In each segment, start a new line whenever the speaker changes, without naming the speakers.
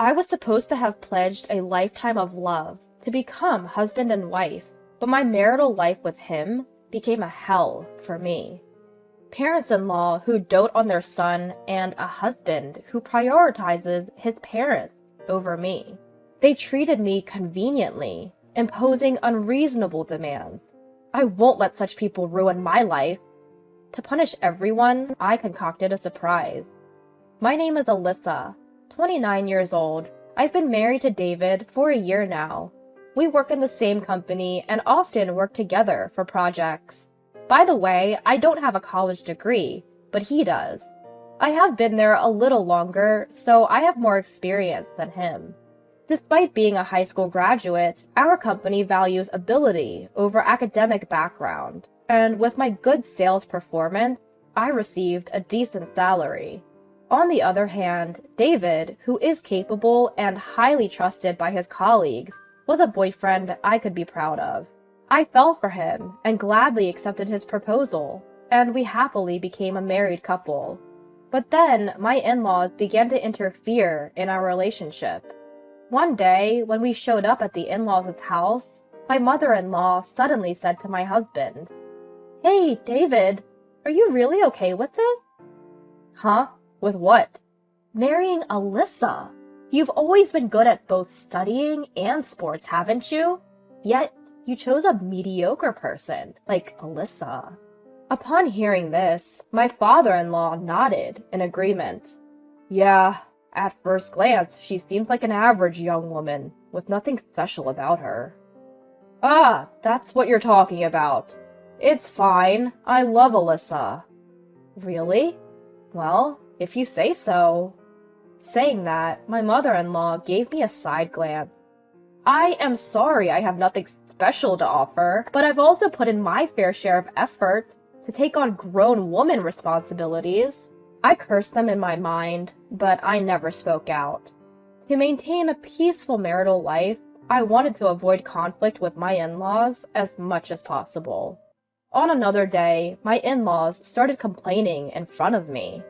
I was supposed to have pledged a lifetime of love to become husband and wife, but my marital life with him became a hell for me. Parents-in-law who dote on their son and a husband who prioritizes his parents over me. They treated me conveniently, imposing unreasonable demands. I won't let such people ruin my life. To punish everyone, I concocted a surprise. My name is Alyssa, 29 years old. I've been married to David for a year now. We work in the same company and often work together for projects. By the way, I don't have a college degree, but he does. I have been there a little longer, so I have more experience than him. Despite being a high school graduate, our company values ability over academic background, and with my good sales performance, I received a decent salary. On the other hand, David, who is capable and highly trusted by his colleagues, was a boyfriend I could be proud of. I fell for him and gladly accepted his proposal, and we happily became a married couple. But then my in-laws began to interfere in our relationship. One day, when we showed up at the in-laws' house, my mother-in-law suddenly said to my husband, "Hey, David, are you really okay with this?" "Huh? With what?" "Marrying Alyssa. You've always been good at both studying and sports, haven't you? Yet, you chose a mediocre person like Alyssa." Upon hearing this, my father-in-law nodded in agreement. "Yeah, at first glance, she seems like an average young woman, with nothing special about her." "Ah, that's what you're talking about. It's fine. I love Alyssa." "Really? Well, if you say so." Saying that, my mother-in-law gave me a side glance. "I am sorry I have nothing special to offer, but I've also put in my fair share of effort to take on grown woman responsibilities." I cursed them in my mind, but I never spoke out. To maintain a peaceful marital life, I wanted to avoid conflict with my in-laws as much as possible. On another day, my in-laws started complaining in front of me.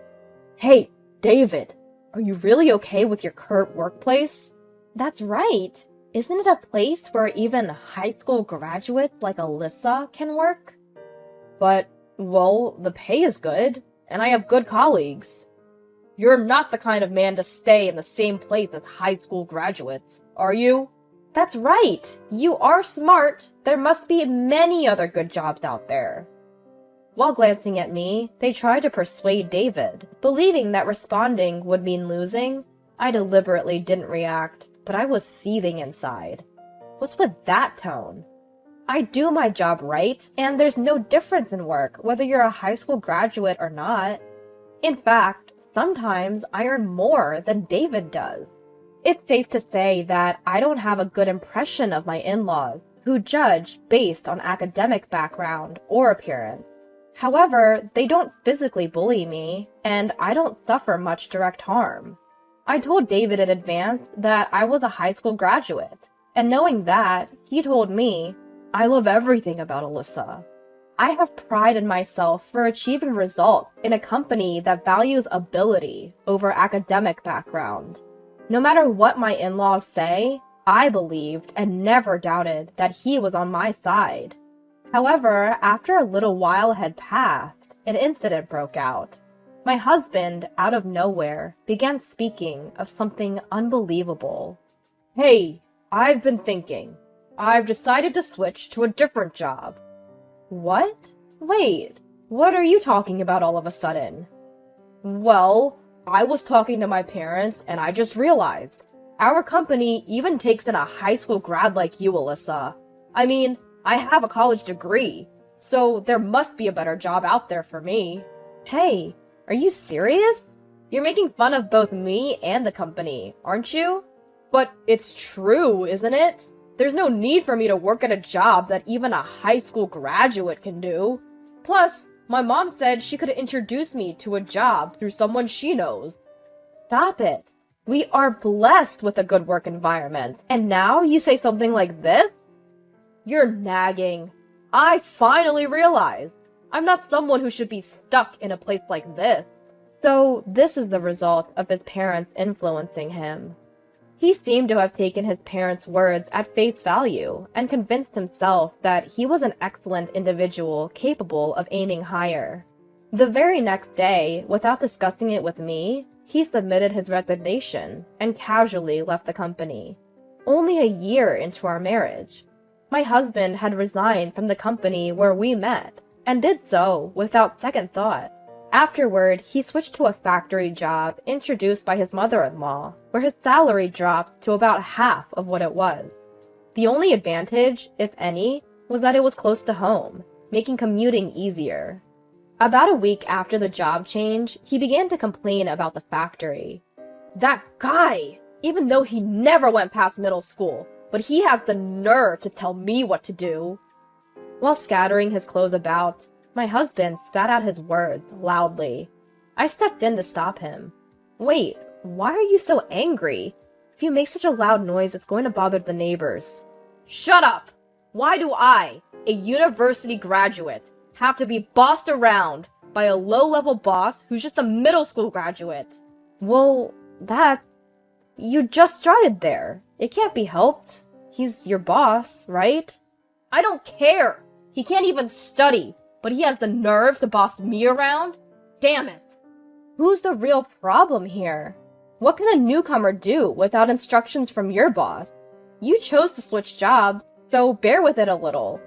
"Hey, David, are you really okay with your current workplace?" "That's right. Isn't it a place where even high school graduates like Alyssa can work?" "But, well, the pay is good, and I have good colleagues." "You're not the kind of man to stay in the same place as high school graduates, are you?" "That's right. You are smart. There must be many other good jobs out there." While glancing at me, they tried to persuade David. Believing that responding would mean losing, I deliberately didn't react, but I was seething inside. What's with that tone? I do my job right, and there's no difference in work whether you're a high school graduate or not. In fact, sometimes I earn more than David does. It's safe to say that I don't have a good impression of my in-laws, who judge based on academic background or appearance. However, they don't physically bully me, and I don't suffer much direct harm. I told David in advance that I was a high school graduate, and knowing that, he told me, "I love everything about Alyssa." I have pride in myself for achieving results in a company that values ability over academic background. No matter what my in-laws say, I believed and never doubted that he was on my side. However, after a little while had passed, an incident broke out. My husband, out of nowhere, began speaking of something unbelievable. "Hey, I've been thinking. I've decided to switch to a different job." "What? Wait, what are you talking about all of a sudden?" "Well, I was talking to my parents and I just realized. Our company even takes in a high school grad like you, Alyssa. I mean, I have a college degree, so there must be a better job out there for me." "Hey, are you serious? You're making fun of both me and the company, aren't you?" "But it's true, isn't it? There's no need for me to work at a job that even a high school graduate can do. Plus, my mom said she could introduce me to a job through someone she knows." "Stop it. We are blessed with a good work environment, and now you say something like this?" "You're nagging. I finally realized. I'm not someone who should be stuck in a place like this." So this is the result of his parents influencing him. He seemed to have taken his parents' words at face value and convinced himself that he was an excellent individual capable of aiming higher. The very next day, without discussing it with me, he submitted his resignation and casually left the company. Only a year into our marriage, my husband had resigned from the company where we met, and did so without second thought. Afterward, he switched to a factory job introduced by his mother-in-law, where his salary dropped to about half of what it was. The only advantage, if any, was that it was close to home, making commuting easier. About a week after the job change, he began to complain about the factory. That guy! Even though he never went past middle school, but he has the nerve to tell me what to do. While scattering his clothes about, my husband spat out his words loudly. I stepped in to stop him. Wait, why are you so angry? If you make such a loud noise, it's going to bother the neighbors. Shut up! Why do I, a university graduate, have to be bossed around by a low-level boss who's just a middle school graduate? Well, you just started there. It can't be helped. He's your boss, right? I don't care! He can't even study, but he has the nerve to boss me around? Damn it! Who's the real problem here? What can a newcomer do without instructions from your boss? You chose to switch jobs, so bear with it a little.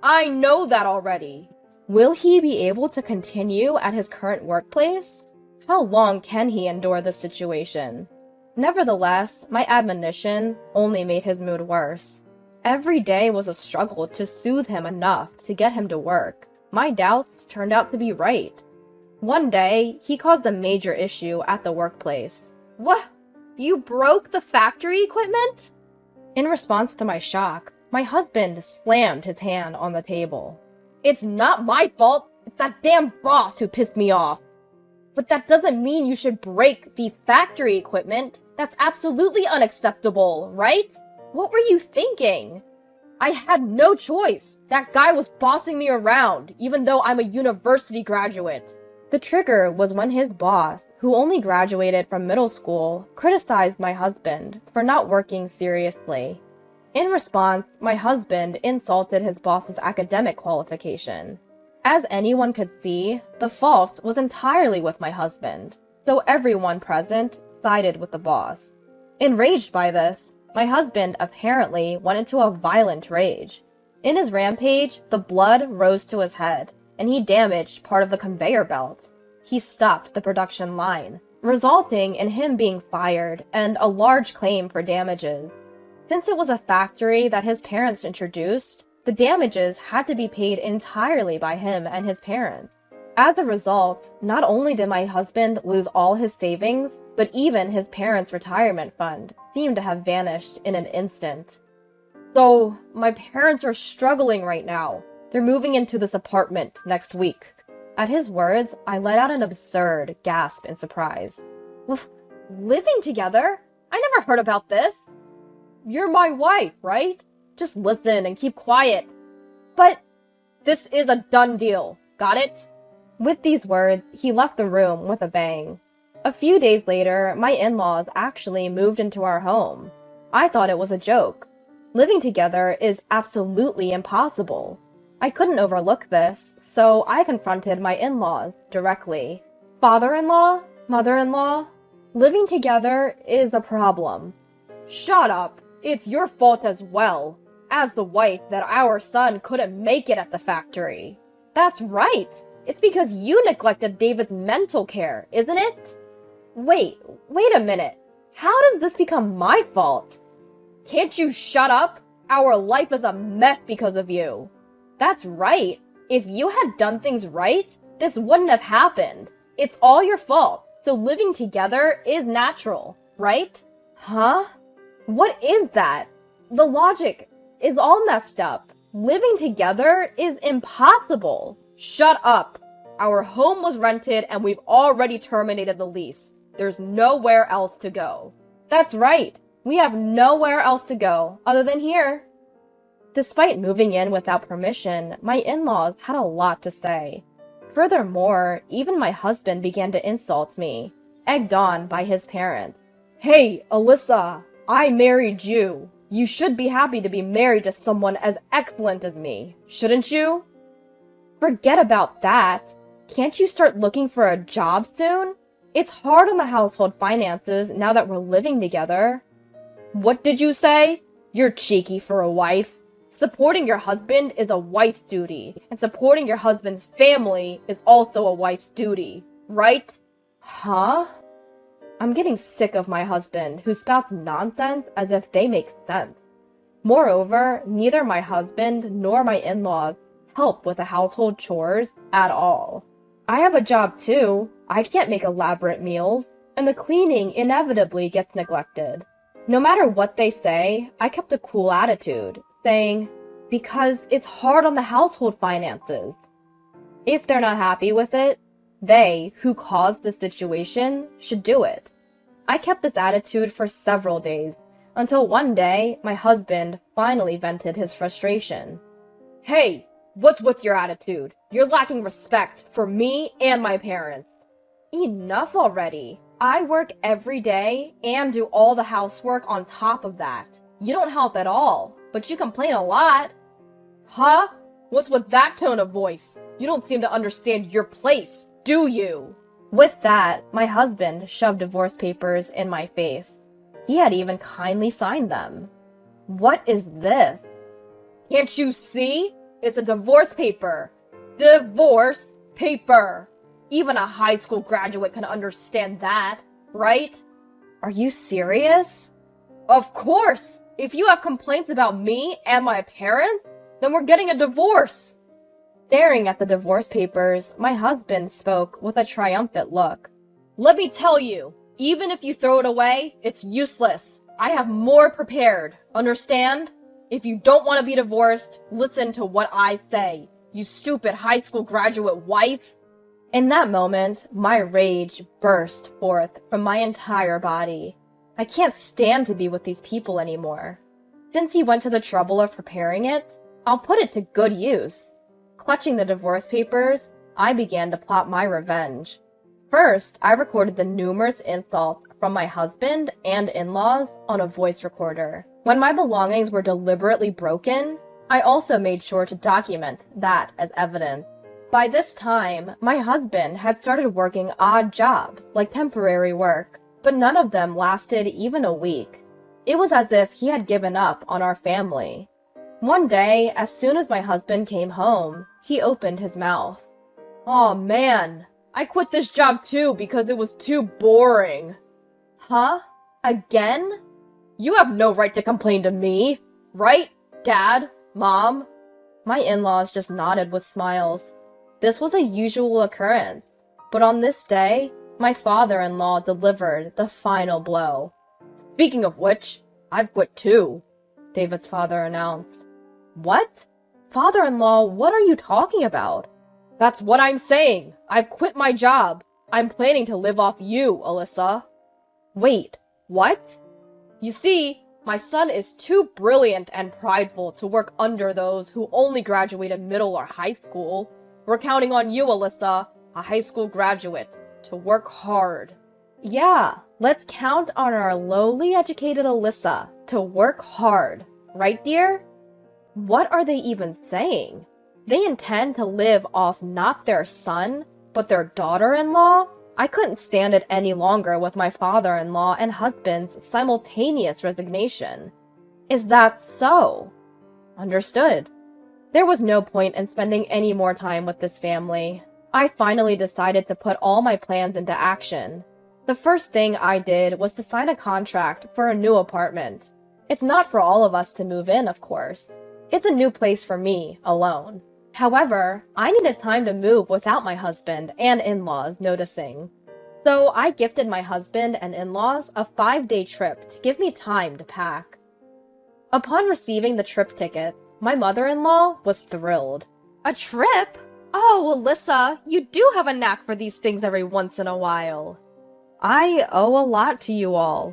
I know that already. Will he be able to continue at his current workplace? How long can he endure this situation? Nevertheless, my admonition only made his mood worse. Every day was a struggle to soothe him enough to get him to work. My doubts turned out to be right. One day, he caused a major issue at the workplace. What? You broke the factory equipment? In response to my shock, my husband slammed his hand on the table. It's not my fault. It's that damn boss who pissed me off. But that doesn't mean you should break the factory equipment. That's absolutely unacceptable, right? What were you thinking? I had no choice. That guy was bossing me around, even though I'm a university graduate. The trigger was when his boss, who only graduated from middle school, criticized my husband for not working seriously. In response, my husband insulted his boss's academic qualification. As anyone could see, the fault was entirely with my husband, so everyone present sided with the boss. Enraged by this, my husband apparently went into a violent rage. In his rampage, the blood rose to his head, and he damaged part of the conveyor belt. He stopped the production line, resulting in him being fired and a large claim for damages. Since it was a factory that his parents introduced, the damages had to be paid entirely by him and his parents. As a result, not only did my husband lose all his savings, but even his parents' retirement fund seemed to have vanished in an instant. So, my parents are struggling right now. They're moving into this apartment next week. At his words, I let out an absurd gasp in surprise. Living together? I never heard about this. You're my wife, right? Just listen and keep quiet. But this is a done deal. Got it? With these words, he left the room with a bang. A few days later, my in-laws actually moved into our home. I thought it was a joke. Living together is absolutely impossible. I couldn't overlook this, so I confronted my in-laws directly. Father-in-law? Mother-in-law? Living together is a problem. Shut up! It's your fault as well, as the wife that our son couldn't make it at the factory. That's right! It's because you neglected David's mental care, isn't it? Wait a minute. How does this become my fault? Can't you shut up? Our life is a mess because of you. That's right. If you had done things right, this wouldn't have happened. It's all your fault, so living together is natural, right? Huh? What is that? The logic is all messed up. Living together is impossible. Shut up. Our home was rented and we've already terminated the lease. There's nowhere else to go. That's right. We have nowhere else to go other than here. Despite moving in without permission, my in-laws had a lot to say. Furthermore, even my husband began to insult me, egged on by his parents. Hey, Alyssa, I married you. You should be happy to be married to someone as excellent as me, shouldn't you? Forget about that. Can't you start looking for a job soon? It's hard on the household finances now that we're living together. What did you say? You're cheeky for a wife. Supporting your husband is a wife's duty, and supporting your husband's family is also a wife's duty, right? Huh? I'm getting sick of my husband, who spouts nonsense as if they make sense. Moreover, neither my husband nor my in-laws help with the household chores at all. I have a job too. I can't make elaborate meals, and the cleaning inevitably gets neglected. No matter what they say, I kept a cool attitude, saying, because it's hard on the household finances. If they're not happy with it, they, who caused the situation, should do it. I kept this attitude for several days, until one day my husband finally vented his frustration. Hey, what's with your attitude? You're lacking respect for me and my parents. Enough already. I work every day and do all the housework on top of that. You don't help at all, but you complain a lot. Huh? What's with that tone of voice? You don't seem to understand your place, do you? With that, my husband shoved divorce papers in my face. He had even kindly signed them. What is this? Can't you see? It's a divorce paper. Divorce paper. Even a high school graduate can understand that, right? Are you serious? Of course! If you have complaints about me and my parents, then we're getting a divorce. Staring at the divorce papers, my husband spoke with a triumphant look. Let me tell you, even if you throw it away, it's useless. I have more prepared, understand? If you don't want to be divorced, listen to what I say, you stupid high school graduate wife. In that moment, my rage burst forth from my entire body. I can't stand to be with these people anymore. Since he went to the trouble of preparing it, I'll put it to good use. Clutching the divorce papers, I began to plot my revenge. First, I recorded the numerous insults from my husband and in-laws on a voice recorder. When my belongings were deliberately broken, I also made sure to document that as evidence. By this time, my husband had started working odd jobs, like temporary work, but none of them lasted even a week. It was as if he had given up on our family. One day, as soon as my husband came home, he opened his mouth. "Aw, man, I quit this job too because it was too boring." Huh? Again? You have no right to complain to me, right, Dad, Mom? My in-laws just nodded with smiles. This was a usual occurrence, but on this day, my father-in-law delivered the final blow. "Speaking of which, I've quit too," David's father announced. "What? Father-in-law, what are you talking about?" "That's what I'm saying. I've quit my job. I'm planning to live off you, Alyssa." "Wait, what?" "You see, my son is too brilliant and prideful to work under those who only graduated middle or high school. We're counting on you, Alyssa, a high school graduate, to work hard." "Yeah, let's count on our lowly educated Alyssa to work hard, right, dear?" What are they even saying? They intend to live off not their son, but their daughter-in-law? I couldn't stand it any longer with my father-in-law and husband's simultaneous resignation. Is that so? Understood. There was no point in spending any more time with this family. I finally decided to put all my plans into action. The first thing I did was to sign a contract for a new apartment. It's not for all of us to move in, of course. It's a new place for me, alone. However, I needed time to move without my husband and in-laws noticing. So I gifted my husband and in-laws a 5-day trip to give me time to pack. Upon receiving the trip tickets, my mother-in-law was thrilled. "A trip? Oh, Alyssa, you do have a knack for these things every once in a while." "I owe a lot to you all."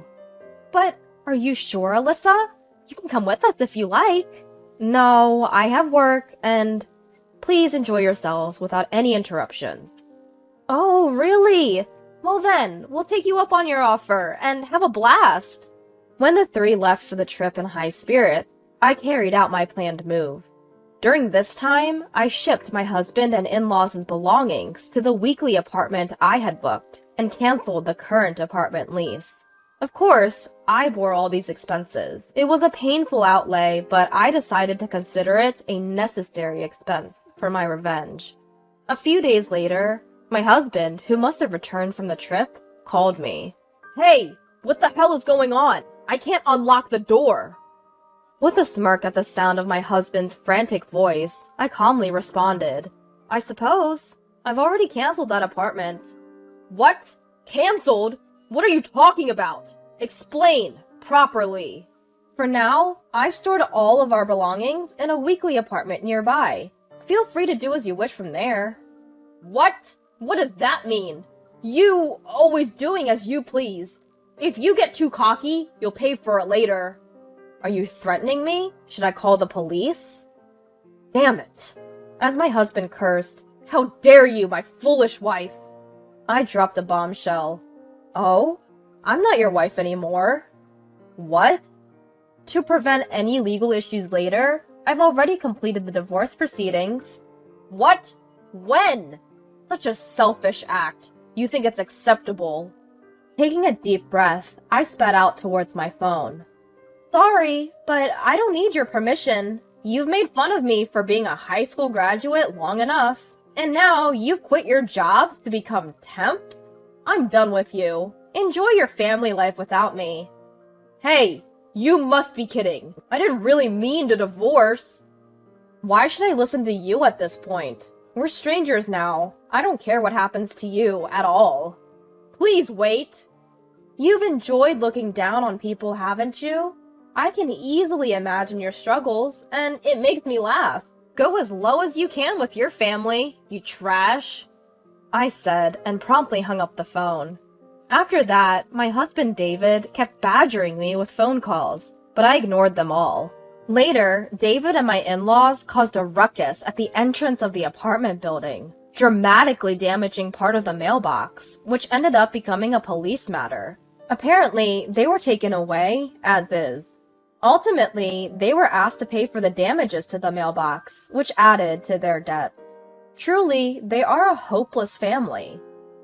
"But are you sure, Alyssa? You can come with us if you like." "No, I have work, and please enjoy yourselves without any interruptions." "Oh, really? Well then, we'll take you up on your offer and have a blast." When the three left for the trip in high spirits, I carried out my planned move. During this time, I shipped my husband and in-laws' belongings to the weekly apartment I had booked and canceled the current apartment lease. Of course, I bore all these expenses. It was a painful outlay, but I decided to consider it a necessary expense for my revenge. A few days later, my husband, who must have returned from the trip, called me. "Hey, what the hell is going on? I can't unlock the door." With a smirk at the sound of my husband's frantic voice, I calmly responded, "I suppose. I've already canceled that apartment." "What? Canceled? What are you talking about? Explain properly." "For now, I've stored all of our belongings in a weekly apartment nearby. Feel free to do as you wish from there." "What? What does that mean? You always doing as you please. If you get too cocky, you'll pay for it later." "Are you threatening me? Should I call the police?" "Damn it." As my husband cursed, "How dare you, my foolish wife!" I dropped a bombshell. "Oh? I'm not your wife anymore." "What?" "To prevent any legal issues later, I've already completed the divorce proceedings." "What? When? Such a selfish act. You think it's acceptable." Taking a deep breath, I sped out towards my phone. "Sorry, but I don't need your permission. You've made fun of me for being a high school graduate long enough, and now you've quit your jobs to become temps? I'm done with you. Enjoy your family life without me." "Hey, you must be kidding. I didn't really mean to divorce." "Why should I listen to you at this point? We're strangers now. I don't care what happens to you at all." "Please wait." "You've enjoyed looking down on people, haven't you? I can easily imagine your struggles, and it makes me laugh. Go as low as you can with your family, you trash," I said, and promptly hung up the phone. After that, my husband David kept badgering me with phone calls, but I ignored them all. Later, David and my in-laws caused a ruckus at the entrance of the apartment building, dramatically damaging part of the mailbox, which ended up becoming a police matter. Apparently, they were taken away as is. Ultimately, they were asked to pay for the damages to the mailbox, which added to their debts. Truly, they are a hopeless family.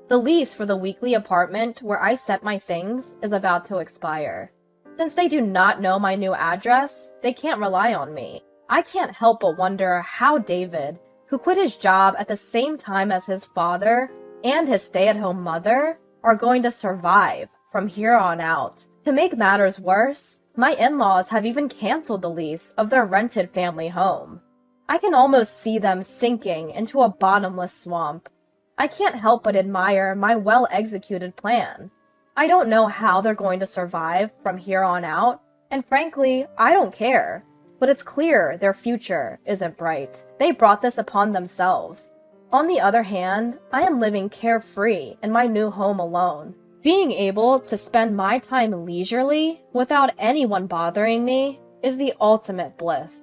The lease for the weekly apartment where I sent my things is about to expire. Since they do not know my new address, they can't rely on me. I can't help but wonder how David, who quit his job at the same time as his father and his stay-at-home mother, are going to survive from here on out. To make matters worse, my in-laws have even canceled the lease of their rented family home. I can almost see them sinking into a bottomless swamp. I can't help but admire my well-executed plan. I don't know how they're going to survive from here on out, and frankly, I don't care. But it's clear their future isn't bright. They brought this upon themselves. On the other hand, I am living carefree in my new home alone. Being able to spend my time leisurely without anyone bothering me is the ultimate bliss.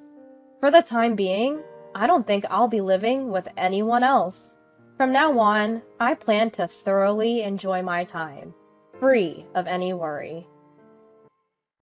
For the time being, I don't think I'll be living with anyone else. From now on, I plan to thoroughly enjoy my time, free of any worry.